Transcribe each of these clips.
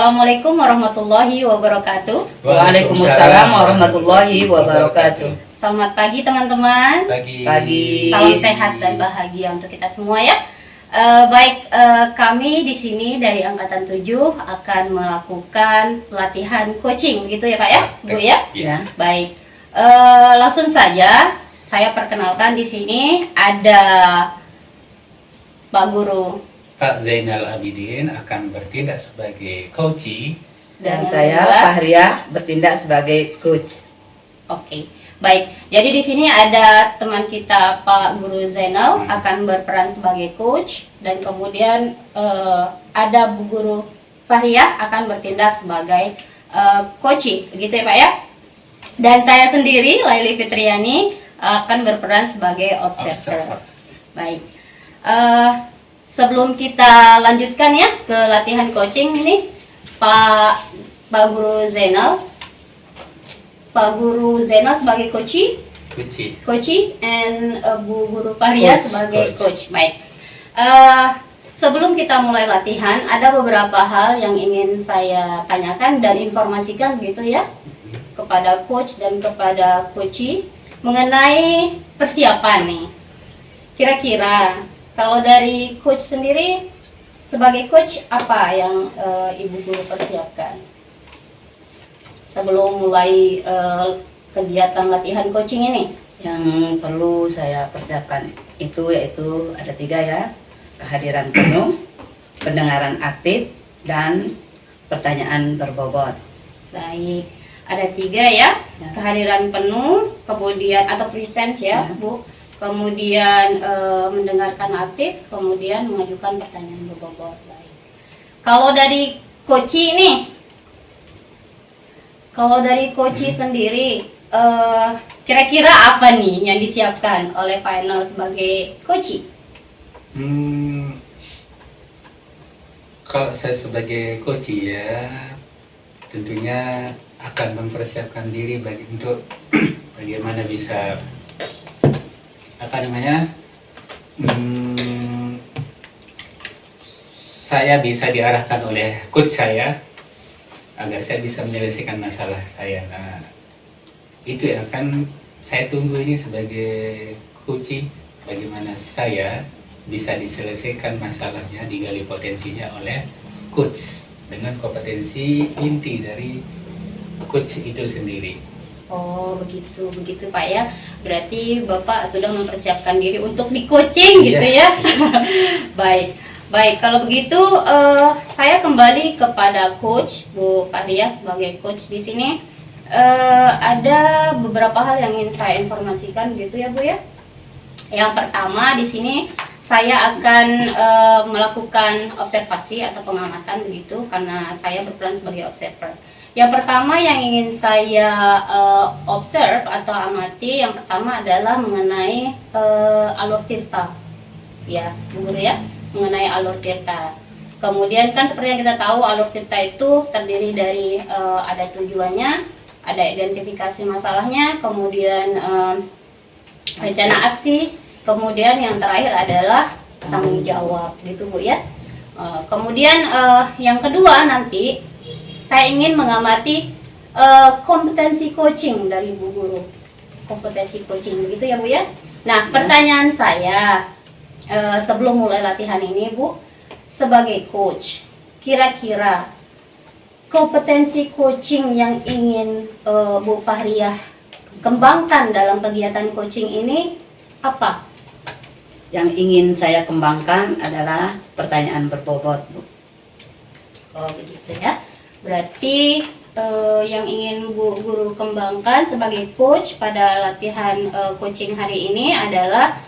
Assalamualaikum warahmatullahi wabarakatuh. Waalaikumsalam warahmatullahi wabarakatuh. Selamat pagi teman-teman. Pagi. Salam sehat dan bahagia untuk kita semua ya. Kami di sini dari Angkatan 7 akan melakukan pelatihan coaching, begitu ya Pak ya, Bu ya? Ya. Baik. Langsung saja saya perkenalkan di sini ada Pak Guru Pak Zainal Abidin akan bertindak sebagai coach Dan yang saya kedua- Fahria bertindak sebagai coach. Oke, baik. Jadi di sini ada teman kita Pak Guru Zainal akan berperan sebagai coach dan kemudian ada Bu Guru Fahria akan bertindak sebagai coaching, begitu ya Pak ya? Dan saya sendiri Laili Fitriani akan berperan sebagai observer. Baik. Sebelum kita lanjutkan ya ke latihan coaching ini, Pak Guru Zainal. Pak Guru Zainal sebagai coach and Bu Guru Fahria sebagai coach. Baik. Sebelum kita mulai latihan, ada beberapa hal yang ingin saya tanyakan dan informasikan begitu ya kepada coach dan kepada coachee mengenai persiapan nih. Kira-kira kalau dari coach sendiri, sebagai coach apa yang Ibu Guru persiapkan sebelum mulai kegiatan latihan coaching ini? Yang perlu saya persiapkan itu yaitu ada 3 ya. Kehadiran penuh, pendengaran aktif, dan pertanyaan berbobot. Baik, ada 3 ya. Kehadiran penuh, kemudian atau presence ya, Bu. Kemudian mendengarkan aktif, kemudian mengajukan pertanyaan berbobot. Baik. Kalau dari coachee ini, sendiri, kira-kira apa nih yang disiapkan oleh panel sebagai coachee? Kalau saya sebagai coach ya, tentunya akan mempersiapkan diri untuk bagaimana bisa saya bisa diarahkan oleh coach saya agar saya bisa menyelesaikan masalah saya. Nah, itu yang akan saya tunggu ini sebagai coach, bagaimana saya bisa diselesaikan masalahnya, digali potensinya oleh coach dengan kompetensi inti dari coach itu sendiri. Oh begitu Pak ya. Berarti Bapak sudah mempersiapkan diri untuk di coaching gitu ya. Baik. Kalau begitu saya kembali kepada coach Bu Fahria sebagai coach di sini. Ada beberapa hal yang ingin saya informasikan gitu ya Bu ya. Yang pertama di sini saya akan melakukan observasi atau pengamatan begitu karena saya berperan sebagai observer. Yang pertama yang ingin saya observe atau amati, yang pertama adalah mengenai alur tirta, ya Bu Guru ya, mengenai alur tirta. Kemudian kan seperti yang kita tahu alur tirta itu terdiri dari ada tujuannya, ada identifikasi masalahnya, kemudian rencana aksi, kemudian yang terakhir adalah tanggung jawab, gitu Bu ya. Kemudian yang kedua nanti saya ingin mengamati kompetensi coaching dari Bu Guru. Kompetensi coaching begitu ya Bu ya. Nah, pertanyaan saya sebelum mulai latihan ini Bu, sebagai coach, kira-kira kompetensi coaching yang ingin Bu Fahria kembangkan dalam kegiatan coaching ini apa? Yang ingin saya kembangkan adalah pertanyaan berbobot, Bu. Oh begitu ya. Berarti yang ingin Bu Guru kembangkan sebagai coach pada latihan coaching hari ini adalah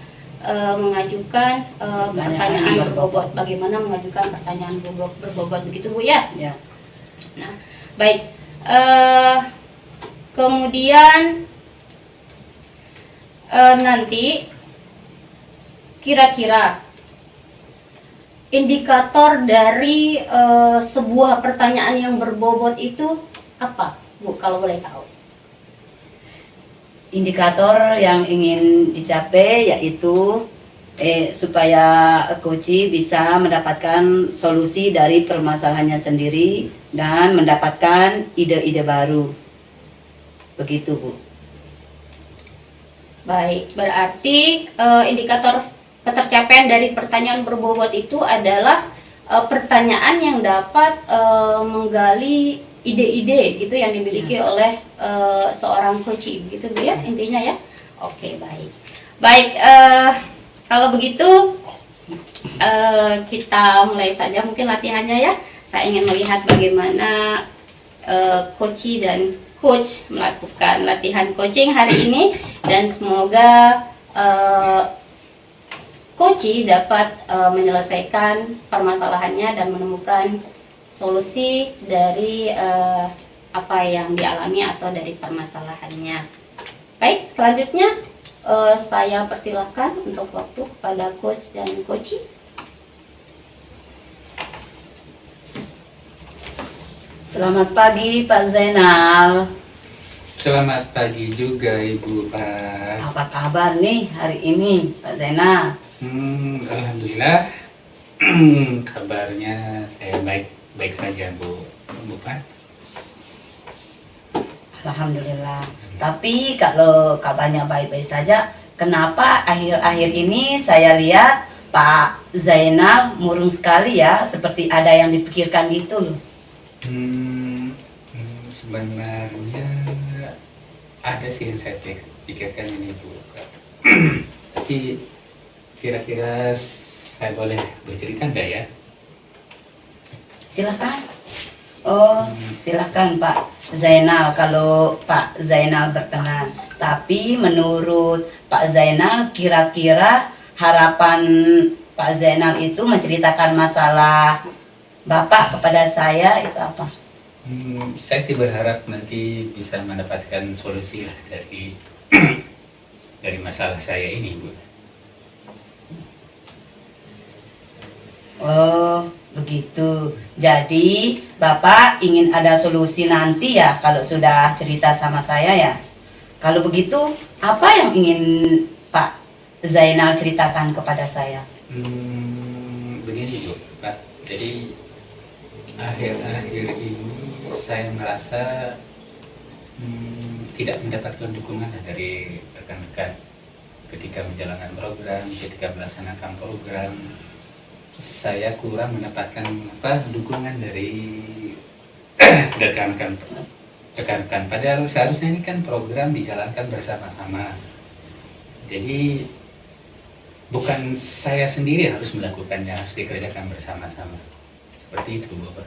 mengajukan pertanyaan berbobot. Bagaimana mengajukan pertanyaan berbobot begitu Bu ya? Ya. Nah, baik. Kemudian nanti kira-kira indikator dari sebuah pertanyaan yang berbobot itu apa, Bu, kalau boleh tahu? Indikator yang ingin dicapai yaitu supaya Koci bisa mendapatkan solusi dari permasalahannya sendiri dan mendapatkan ide-ide baru. Begitu, Bu. Baik, berarti indikator ketercapaian dari pertanyaan berbobot itu adalah pertanyaan yang dapat menggali ide-ide gitu yang dimiliki oleh seorang coach, gitu Bu ya, intinya ya. Oke, baik. Baik, kalau begitu kita mulai saja mungkin latihannya ya. Saya ingin melihat bagaimana coach dan coach melakukan latihan coaching hari ini, dan semoga coach dapat menyelesaikan permasalahannya dan menemukan solusi dari apa yang dialami atau dari permasalahannya. Baik, selanjutnya saya persilahkan untuk waktu kepada coach dan coach. Selamat pagi Pak Zainal. Selamat pagi juga Ibu Pak. Apa kabar nih hari ini Pak Zainal? Alhamdulillah. Kabarnya saya baik saja Bu Pak. Alhamdulillah. Tapi kalau kabarnya baik-baik saja, kenapa akhir-akhir ini saya lihat Pak Zainal murung sekali ya, seperti ada yang dipikirkan gitu loh. Sebenarnya ada sih yang saya pikirkan ini Bu. Tapi kira-kira saya boleh bercerita nggak ya? Silahkan. Oh, silahkan Pak Zainal kalau Pak Zainal berkenan. Tapi menurut Pak Zainal, kira-kira harapan Pak Zainal itu menceritakan masalah Bapak kepada saya itu apa? Saya sih berharap nanti bisa mendapatkan solusi lah dari dari masalah saya ini, Bu. Oh, begitu. Jadi, Bapak ingin ada solusi nanti ya kalau sudah cerita sama saya ya. Kalau begitu, apa yang ingin Pak Zainal ceritakan kepada saya? Begini, Bu, Pak. Jadi akhir-akhir ini saya merasa tidak mendapatkan dukungan dari rekan-rekan ketika menjalankan program, ketika melaksanakan program. Saya kurang mendapatkan dukungan dari rekan-rekan. Padahal seharusnya ini kan program dijalankan bersama-sama. Jadi bukan saya sendiri yang harus melakukannya, harus dikerjakan bersama-sama. Seperti itu, Bapak.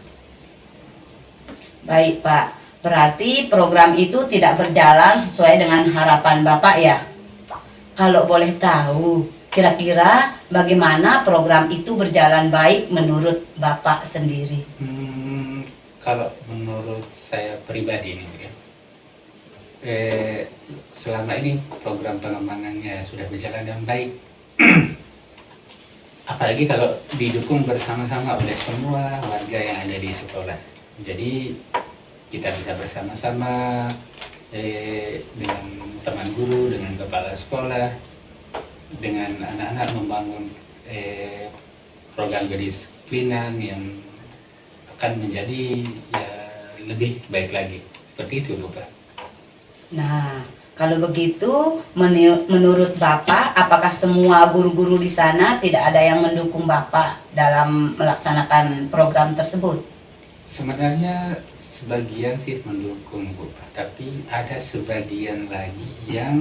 Baik, Pak. Berarti program itu tidak berjalan sesuai dengan harapan Bapak ya? Kalau boleh tahu, kira-kira bagaimana program itu berjalan baik menurut Bapak sendiri? Kalau menurut saya pribadi ini, ya, selama ini program pengembangannya sudah berjalan dengan baik. Apalagi kalau didukung bersama-sama oleh semua warga yang ada di sekolah. Jadi kita bisa bersama-sama dengan teman guru, dengan kepala sekolah, dengan anak-anak membangun program kedisiplinan yang akan menjadi ya, lebih baik lagi. Seperti itu, Bapak. Nah, kalau begitu, menurut Bapak, apakah semua guru-guru di sana tidak ada yang mendukung Bapak dalam melaksanakan program tersebut? Sebenarnya sebagian sih mendukung, Bu, tapi ada sebagian lagi yang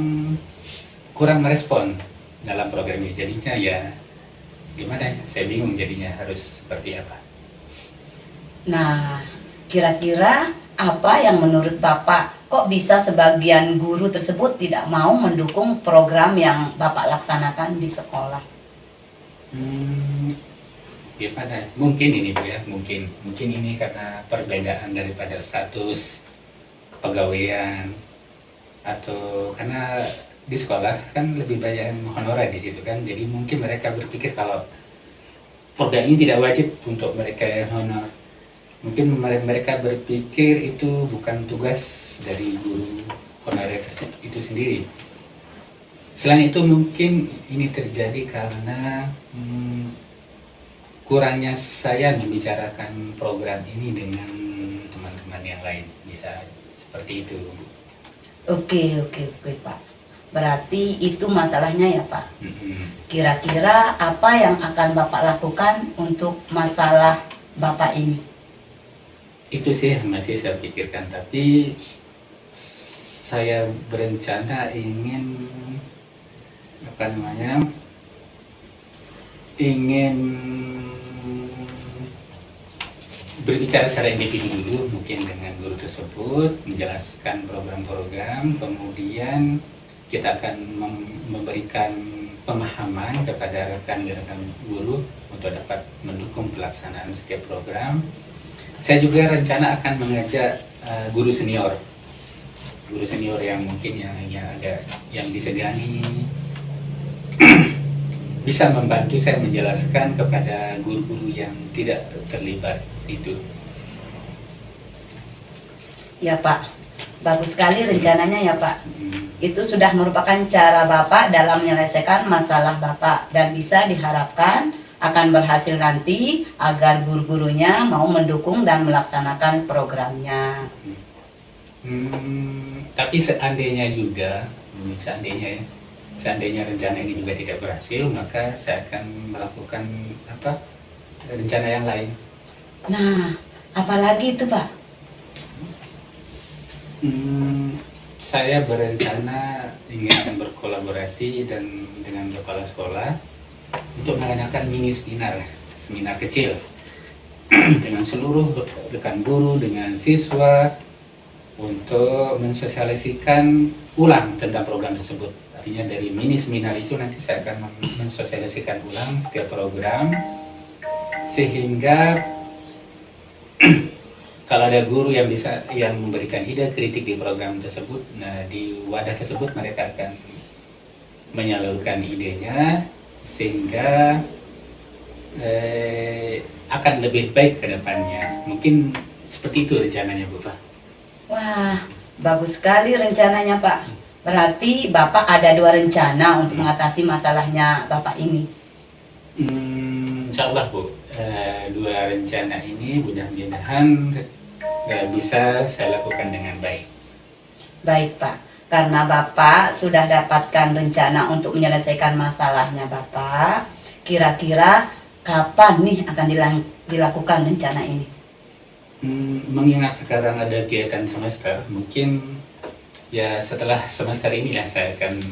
kurang merespon dalam program ini. Jadinya ya gimana ya, saya bingung jadinya harus seperti apa. Nah, kira-kira apa yang menurut Bapak kok bisa sebagian guru tersebut tidak mau mendukung program yang Bapak laksanakan di sekolah? Gimana? Mungkin ini, Bu, ya, mungkin ini karena perbedaan daripada status kepegawaian, atau karena di sekolah kan lebih banyak yang honorer di situ kan, jadi mungkin mereka berpikir kalau program ini tidak wajib untuk mereka yang honor. Mungkin mereka berpikir itu bukan tugas dari guru honorer itu sendiri. Selain itu mungkin ini terjadi karena kurangnya saya membicarakan program ini dengan teman-teman yang lain, bisa seperti itu. Oke, Pak. Berarti itu masalahnya ya, Pak. Mm-mm. Kira-kira apa yang akan Bapak lakukan untuk masalah Bapak ini? Itu sih masih saya pikirkan, tapi saya berencana ingin ingin berbicara secara individu dulu, mungkin dengan guru tersebut, menjelaskan program-program, kemudian kita akan memberikan pemahaman kepada rekan-rekan guru untuk dapat mendukung pelaksanaan setiap program. Saya juga rencana akan mengajak guru senior yang mungkin yang disegani bisa membantu saya menjelaskan kepada guru-guru yang tidak terlibat itu. Ya, Pak. Bagus sekali rencananya ya, Pak. Hmm. Itu sudah merupakan cara Bapak dalam menyelesaikan masalah Bapak dan bisa diharapkan akan berhasil nanti agar guru-gurunya mau mendukung dan melaksanakan programnya. Tapi seandainya rencana ini juga tidak berhasil, maka saya akan melakukan rencana yang lain. Nah, apalagi itu, Pak? Saya berencana ingin berkolaborasi dengan kepala sekolah untuk mengadakan mini seminar kecil dengan seluruh rekan guru, dengan siswa, untuk mensosialisasikan ulang tentang program tersebut. Artinya dari mini seminar itu nanti saya akan mensosialisasikan ulang setiap program, sehingga kalau ada guru yang memberikan ide kritik di program tersebut, nah di wadah tersebut mereka akan menyalurkan idenya, sehingga akan lebih baik ke depannya. Mungkin seperti itu rencananya, Bu Pak. Wah, bagus sekali rencananya, Pak. Berarti Bapak ada 2 rencana untuk mengatasi masalahnya Bapak ini. Insya Allah, Bu. 2 rencana ini mudah-mudahan bisa saya lakukan dengan baik. Baik, Pak. Karena Bapak sudah dapatkan rencana untuk menyelesaikan masalahnya Bapak, kira-kira kapan nih akan dilakukan rencana ini? Mengingat sekarang ada kegiatan semester, mungkin ya setelah semester inilah saya akan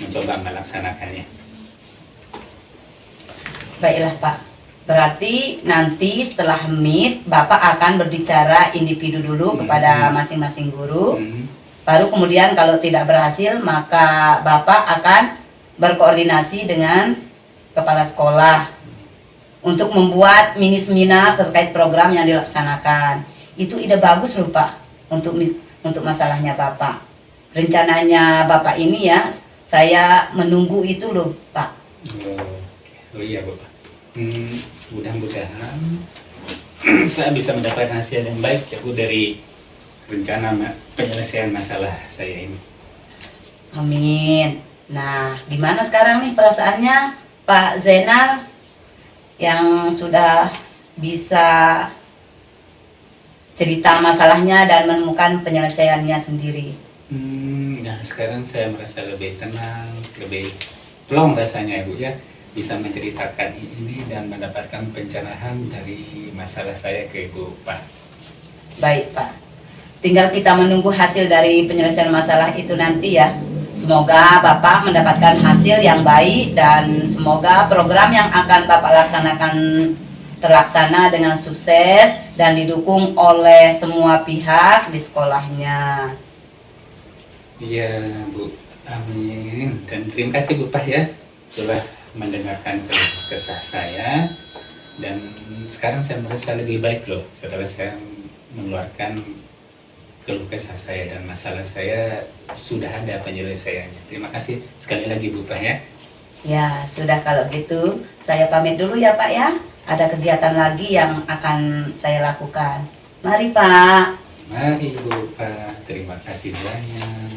mencoba melaksanakannya. Baiklah, Pak. Berarti nanti setelah meet, Bapak akan berbicara individu dulu kepada masing-masing guru. Baru kemudian kalau tidak berhasil, maka Bapak akan berkoordinasi dengan kepala sekolah untuk membuat mini seminar terkait program yang dilaksanakan. Itu ide bagus loh, Pak, untuk masalahnya Bapak. Rencananya Bapak ini ya, saya menunggu itu loh, Pak. Oh iya, Bapak. Mudah-mudahan saya bisa mendapatkan hasil yang baik ya, Bu, dari rencana penyelesaian masalah saya ini. Amin. Nah, gimana sekarang nih perasaannya Pak Zainal yang sudah bisa cerita masalahnya dan menemukan penyelesaiannya sendiri? Nah, sekarang saya merasa lebih tenang, lebih plong rasanya, Bu ya, bisa menceritakan ini dan mendapatkan pencerahan dari masalah saya ke Ibu, Pak. Baik, Pak. Tinggal kita menunggu hasil dari penyelesaian masalah itu nanti ya. Semoga Bapak mendapatkan hasil yang baik dan semoga program yang akan Bapak laksanakan terlaksana dengan sukses dan didukung oleh semua pihak di sekolahnya. Iya, Bu. Amin. Dan terima kasih, Bu Pak ya, telah mendengarkan kesah saya. Dan sekarang saya merasa lebih baik loh setelah saya mengeluarkan keluh kesah saya dan masalah saya sudah ada penyelesaiannya. Terima kasih sekali lagi, Bu Pak ya. Ya, sudah kalau gitu saya pamit dulu ya, Pak ya. Ada kegiatan lagi yang akan saya lakukan. Mari, Pak. Mari, Bu Pak. Terima kasih banyak.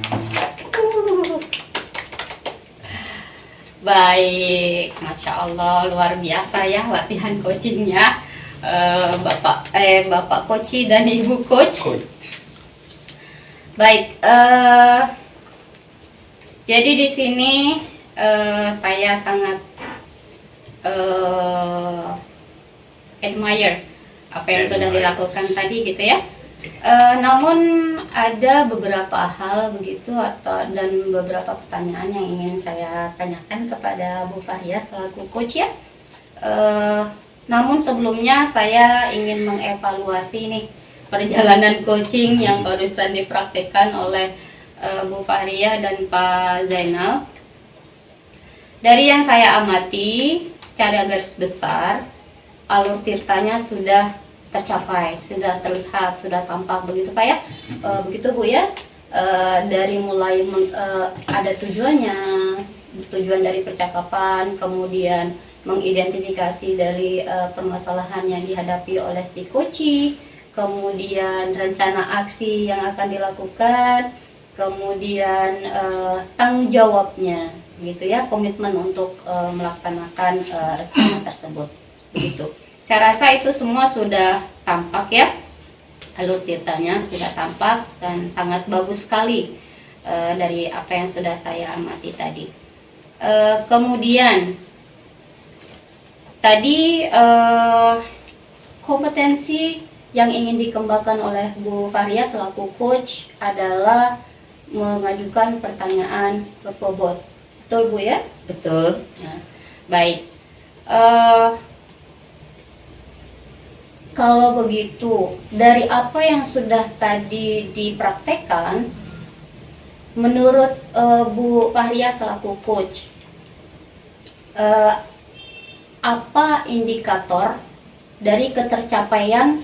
Baik, Masya Allah, luar biasa ya latihan coachingnya, Bapak Koci dan Ibu Coach. Baik, jadi di sini saya sangat admire apa yang sudah dilakukan tadi gitu ya. Namun ada beberapa hal begitu dan beberapa pertanyaan yang ingin saya tanyakan kepada Bu Fahria selaku coach ya. Namun sebelumnya saya ingin mengevaluasi nih perjalanan coaching yang barusan dipraktikkan oleh Bu Fahria dan Pak Zainal. Dari yang saya amati secara garis besar, alur tirtanya sudah tercapai, sudah terlihat, sudah tampak begitu Pak ya, begitu Bu ya. Dari mulai ada tujuannya, tujuan dari percakapan, kemudian mengidentifikasi dari permasalahan yang dihadapi oleh si coach, kemudian rencana aksi yang akan dilakukan, kemudian tanggung jawabnya, gitu ya, komitmen untuk melaksanakan rencana tersebut, begitu. Saya rasa itu semua sudah tampak ya, alur tirtanya sudah tampak dan sangat bagus sekali dari apa yang sudah saya amati tadi. Kemudian tadi kompetensi yang ingin dikembangkan oleh Bu Fahria selaku coach adalah mengajukan pertanyaan berbobot, betul Bu ya? Betul. Nah, baik. Kalau begitu, dari apa yang sudah tadi dipraktekkan, menurut Bu Fahria selaku coach, apa indikator dari ketercapaian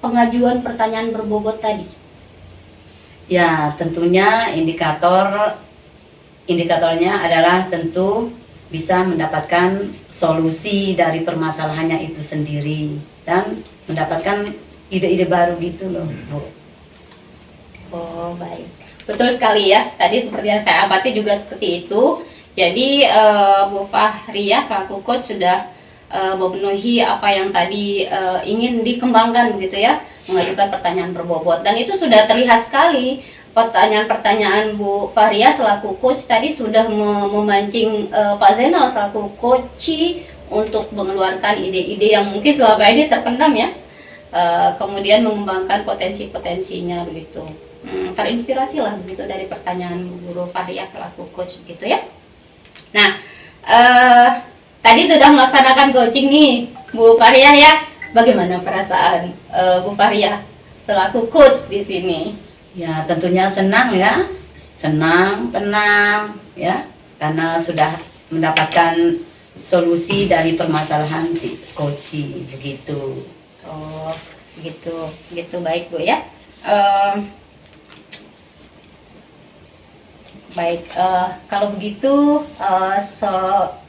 pengajuan pertanyaan berbobot tadi? Ya, tentunya indikatornya adalah tentu bisa mendapatkan solusi dari permasalahannya itu sendiri dan mendapatkan ide-ide baru gitu loh, Bu. Oh, baik. Betul sekali ya. Tadi seperti yang saya amati juga seperti itu. Jadi Bu Fahria selaku coach sudah memenuhi apa yang tadi ingin dikembangkan begitu ya, mengajukan pertanyaan berbobot, dan itu sudah terlihat sekali. Pertanyaan-pertanyaan Bu Fahria selaku coach tadi sudah memancing Pak Zainal selaku coach untuk mengeluarkan ide-ide yang mungkin selama ini terpendam ya, kemudian mengembangkan potensi-potensinya begitu. Terinspirasi lah begitu dari pertanyaan Bu Fahria selaku coach begitu ya. Nah, tadi sudah melaksanakan coaching nih Bu Fahria ya. Bagaimana perasaan Bu Fahria selaku coach di sini? Ya, tentunya senang ya, senang, tenang ya, karena sudah mendapatkan solusi dari permasalahan si coach begitu. Oh, begitu, begitu, baik Bu ya. Baik, kalau begitu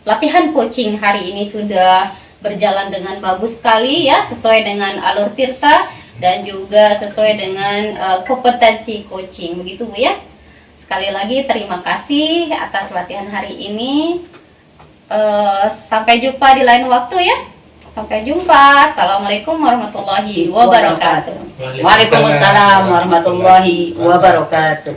latihan coaching hari ini sudah berjalan dengan bagus sekali ya, sesuai dengan alur tirta dan juga sesuai dengan kompetensi coaching, begitu Bu ya. Sekali lagi terima kasih atas latihan hari ini. Sampai jumpa di lain waktu ya. Sampai jumpa. Assalamualaikum warahmatullahi wabarakatuh. Waalaikumsalam warahmatullahi wabarakatuh.